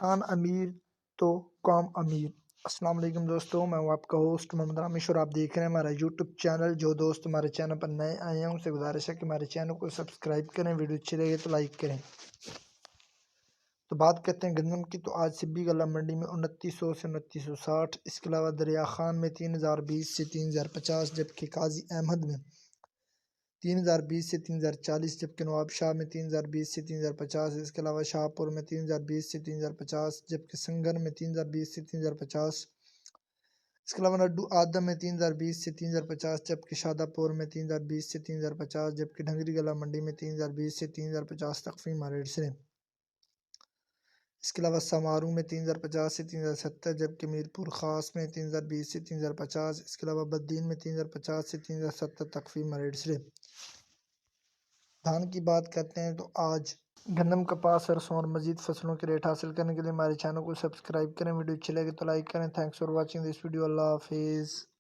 انسان امیر تو قوم امیر۔ السلام علیکم دوستوں، میں ہوں آپ کا ہوسٹ محمد رامش اور آپ دیکھ رہے ہیں ہمارا یوٹیوب چینل۔ جو دوست ہمارے چینل پر نئے آئے ہیں ان سے گزارش ہے کہ ہمارے چینل کو سبسکرائب کریں، ویڈیو اچھی لگے تو لائک کریں۔ تو بات کرتے ہیں گندم کی، تو آج سبی غلہ منڈی میں 2900 سے 2960، اس کے علاوہ دریا خان میں 3020 سے 3050، جبکہ قاضی احمد میں 3020 سے 3040، جبکہ نواب شاہ میں 3020 سے 3050، اس کے علاوہ شاہ پور میں 3020 سے 3050، جبکہ سنگر میں 3020 سے 3050، اس کے علاوہ نڈو آدم میں 3020 سے 3050، جبکہ شادہ پور میں 3020 سے 3050، جبکہ ڈھنگری گلا منڈی میں 3020 سے 3050 تخفیف ریٹ سے۔ اس کے علاوہ سمارو میں 3050 سے 3070، جبکہ میرپور خاص میں 3020 سے 3050، اس کے علاوہ بدین میں 3050 سے 3070 تخفیف ریٹ سے۔ دھان کی بات کرتے ہیں تو آج گندم، کپاس، سرسوں اور مزید فصلوں کے ریٹ حاصل کرنے کے لیے ہمارے چینل کو سبسکرائب کریں، ویڈیو اچھی لگے تو لائک کریں۔ Thanks for watching this video. اللہ حافظ۔